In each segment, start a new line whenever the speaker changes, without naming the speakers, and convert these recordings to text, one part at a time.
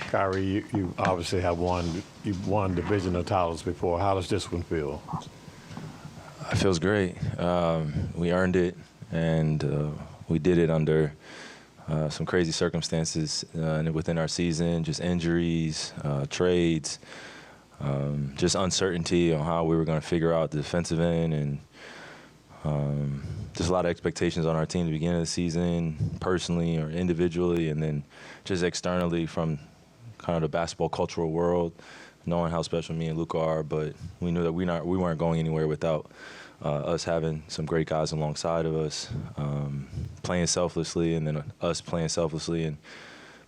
Kyrie, you obviously have you've won divisional titles before. How does this one feel?
It feels great. We earned it, and we did it under some crazy circumstances within our season, just injuries, trades, just uncertainty on how we were going to figure out the defensive end, and just a lot of expectations on our team at the beginning of the season, personally or individually, and then just externally from kind of the basketball cultural world, knowing how special me and Luka are. But we knew that we weren't going anywhere without us having some great guys alongside of us, playing selflessly, and then us playing selflessly and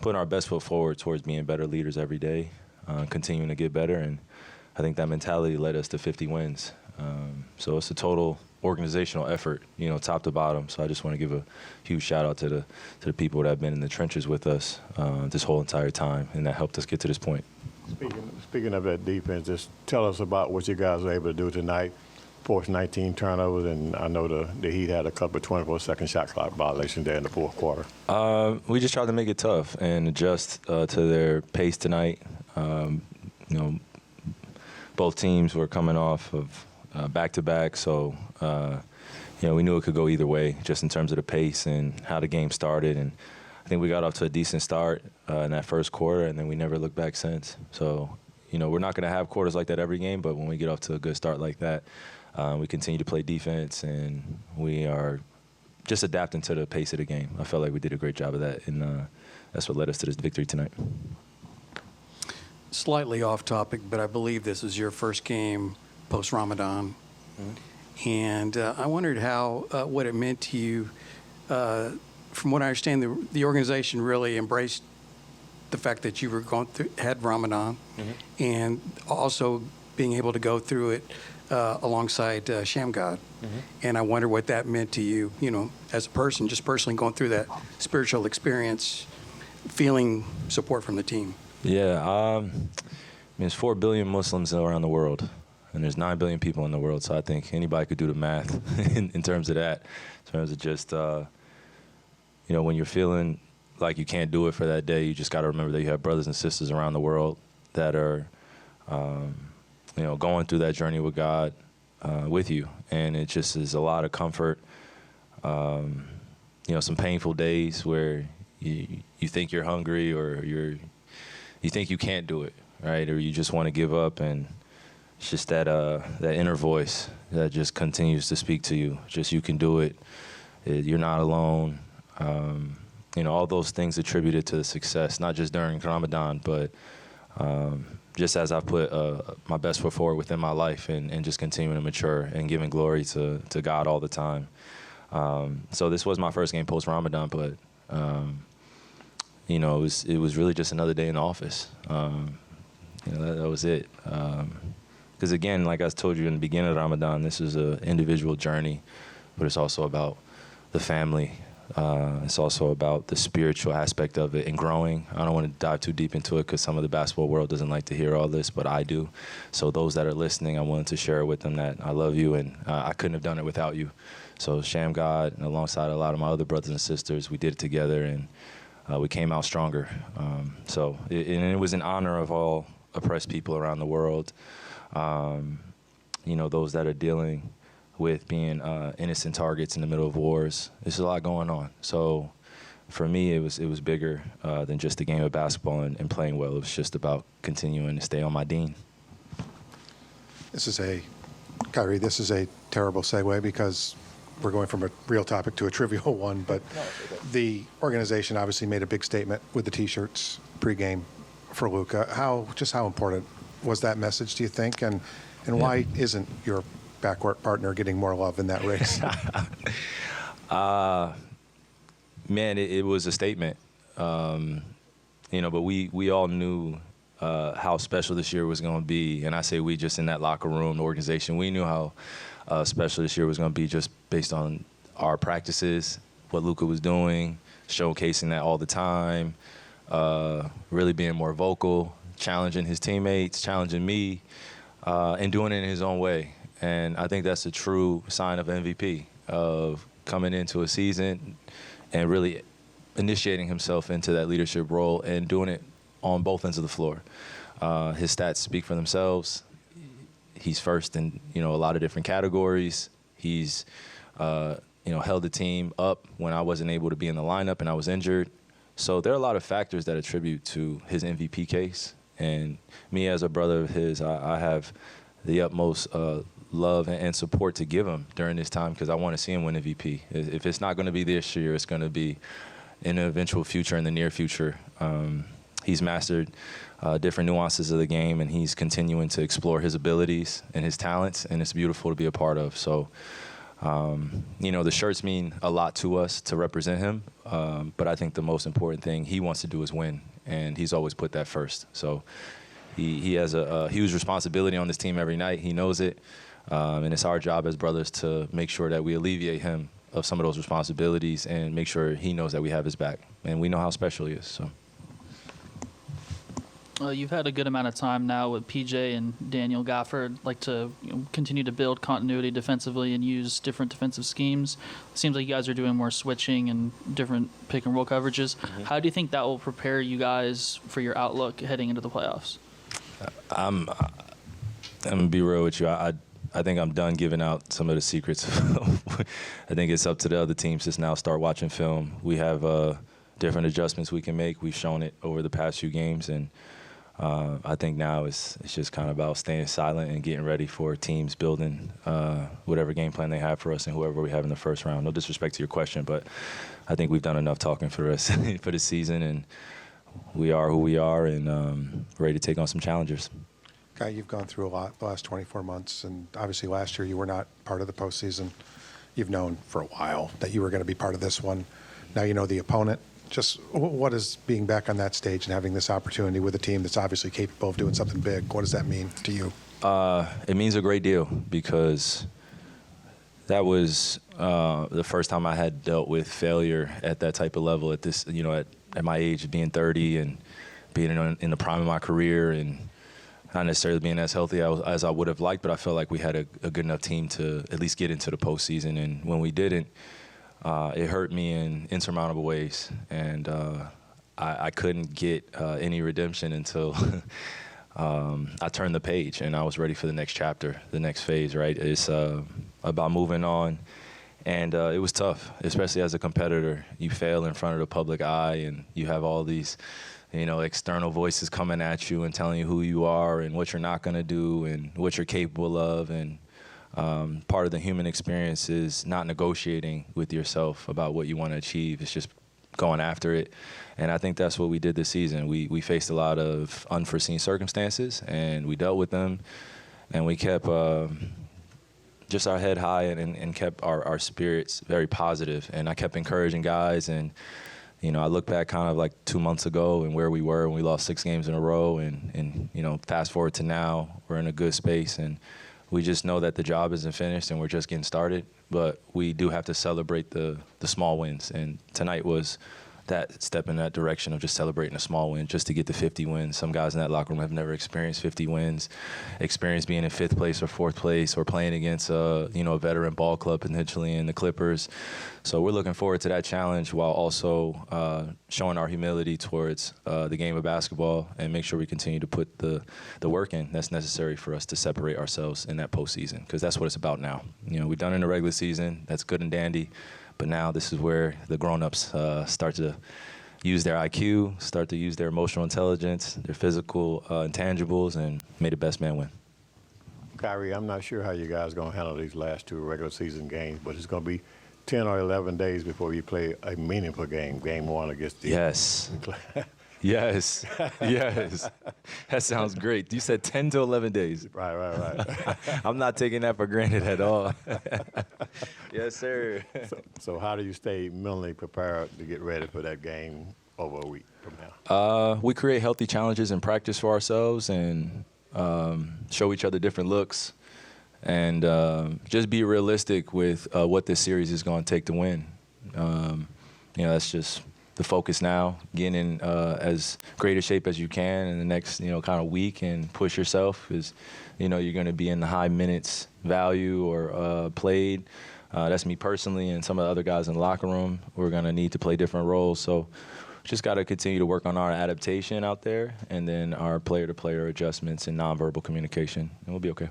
putting our best foot forward towards being better leaders every day, continuing to get better. And I think that mentality led us to 50 wins. So it's a total organizational effort, top to bottom. So I just want to give a huge shout out to the people that have been in the trenches with us this whole entire time, and that helped us get to this point.
Speaking of that defense, just tell us about what you guys were able to do tonight. Forced 19 turnovers, and I know the Heat had a couple of 24-second shot clock violations there in the fourth quarter.
We just tried to make it tough and adjust to their pace tonight. Both teams were coming off of back-to-back, so we knew it could go either way, just in terms of the pace and how the game started. And I think we got off to a decent start in that first quarter, and then we never looked back since. So, we're not going to have quarters like that every game, but when we get off to a good start like that, we continue to play defense, and we are just adapting to the pace of the game. I felt like we did a great job of that, and that's what led us to this victory tonight.
Slightly off topic, but I believe this is your first game post-Ramadan. Mm-hmm. And I wondered what it meant to you. From what I understand, the organization really embraced the fact that you were had Ramadan, mm-hmm. and also being able to go through it alongside Shamgad. Mm-hmm. And I wonder what that meant to you, as a person, just personally going through that spiritual experience, feeling support from the team.
Yeah, there's 4 billion Muslims around the world, and there's 9 billion people in the world, so I think anybody could do the math in terms of that, in terms of just, when you're feeling like you can't do it for that day, you just got to remember that you have brothers and sisters around the world that are, going through that journey with God with you, and it just is a lot of comfort. Some painful days where you think you're hungry, or you think you can't do it, right? Or you just want to give up, and it's just that inner voice that just continues to speak to you. Just, you can do it. You're not alone. All those things attributed to the success, not just during Ramadan, but just as I put my best foot forward within my life, and just continuing to mature and giving glory to God all the time. So this was my first game post-Ramadan, but it was really just another day in the office. That was it. Because again, like I told you in the beginning of Ramadan, this is an individual journey, but it's also about the family. It's also about the spiritual aspect of it and growing. I don't want to dive too deep into it because some of the basketball world doesn't like to hear all this, but I do. So those that are listening, I wanted to share with them that I love you, and I couldn't have done it without you. So Shamgad, and alongside a lot of my other brothers and sisters, we did it together, and we came out stronger. It was in honor of all oppressed people around the world, those that are dealing with being innocent targets in the middle of wars. There's a lot going on. So for me, it was bigger than just a game of basketball and playing well. It was just about continuing to stay on my dean.
Kyrie, this is a terrible segue because we're going from a real topic to a trivial one, but the organization obviously made a big statement with the T-shirts pregame for Luka. How important was that message, do you think? And why isn't your backcourt partner getting more love in that race?
Man, it was a statement. But we all knew how special this year was going to be. And I say we, just in that locker room, the organization, we knew how special this year was going to be just based on our practices, what Luka was doing, showcasing that all the time, really being more vocal, challenging his teammates, challenging me, and doing it in his own way. And I think that's a true sign of MVP, of coming into a season and really initiating himself into that leadership role and doing it on both ends of the floor. His stats speak for themselves. He's first in, a lot of different categories. He's, held the team up when I wasn't able to be in the lineup and I was injured. So there are a lot of factors that attribute to his MVP case. And me as a brother of his, I have the utmost love and support to give him during this time because I want to see him win MVP. If it's not going to be this year, it's going to be in the eventual future, in the near future. He's mastered different nuances of the game, and he's continuing to explore his abilities and his talents, and it's beautiful to be a part of. So, the shirts mean a lot to us to represent him, but I think the most important thing he wants to do is win, and he's always put that first. So he has a huge responsibility on this team every night. He knows it, and it's our job as brothers to make sure that we alleviate him of some of those responsibilities and make sure he knows that we have his back, and we know how special he is. So.
You've had a good amount of time now with PJ and Daniel Gafford, like to continue to build continuity defensively and use different defensive schemes. It seems like you guys are doing more switching and different pick and roll coverages. Mm-hmm. How do you think that will prepare you guys for your outlook heading into the playoffs?
I'm gonna be real with you. I think I'm done giving out some of the secrets. I think it's up to the other teams to now start watching film. We have different adjustments we can make. We've shown it over the past few games, and I think now it's just kind of about staying silent and getting ready for teams building whatever game plan they have for us and whoever we have in the first round. No disrespect to your question, but I think we've done enough talking for us for the season, and we are who we are and ready to take on some challengers.
Guy, you've gone through a lot the last 24 months, and obviously last year you were not part of the postseason. You've known for a while that you were going to be part of this one. Now you know the opponent. Just what is being back on that stage and having this opportunity with a team that's obviously capable of doing something big? What does that mean to you?
It means a great deal because that was the first time I had dealt with failure at that type of level at this, at my age, being 30 and being in the prime of my career and not necessarily being as healthy as I would have liked, but I felt like we had a good enough team to at least get into the postseason. And when we didn't, it hurt me in insurmountable ways, and I couldn't get any redemption until I turned the page and I was ready for the next chapter, the next phase, right? It's about moving on, and it was tough, especially as a competitor. You fail in front of the public eye, and you have all these, external voices coming at you and telling you who you are and what you're not going to do and what you're capable of, and part of the human experience is not negotiating with yourself about what you want to achieve. It's just going after it. And I think that's what we did this season. We faced a lot of unforeseen circumstances, and we dealt with them. And we kept just our head high and kept our spirits very positive. And I kept encouraging guys. And, I look back kind of like 2 months ago and where we were when we lost 6 games in a row. And fast forward to now, we're in a good space. And we just know that the job isn't finished and we're just getting started, but we do have to celebrate the small wins. And tonight was that step in that direction of just celebrating a small win, just to get to 50 wins. Some guys in that locker room have never experienced 50 wins, experienced being in 5th place or 4th place or playing against a veteran ball club potentially in the Clippers. So we're looking forward to that challenge while also showing our humility towards the game of basketball and make sure we continue to put the work in that's necessary for us to separate ourselves in that postseason, because that's what it's about now. We've done it in the regular season. That's good and dandy. But now this is where the grown-ups start to use their IQ, start to use their emotional intelligence, their physical intangibles, and may the best man win.
Kyrie, I'm not sure how you guys are going to handle these last 2 regular season games, but it's going to be 10 or 11 days before you play a meaningful game, game 1 against the
Yes. Yes. Yes. That sounds great. You said 10 to 11 days.
Right.
I'm not taking that for granted at all. Yes, sir.
So how do you stay mentally prepared to get ready for that game over a week from now?
We create healthy challenges in practice for ourselves and show each other different looks and just be realistic with what this series is going to take to win. That's just the focus now, getting in as great a shape as you can in the next, kind of week and push yourself because, you're going to be in the high minutes value or played. That's me personally and some of the other guys in the locker room. We're going to need to play different roles. So just got to continue to work on our adaptation out there, and then our player-to-player adjustments and nonverbal communication, and we'll be okay.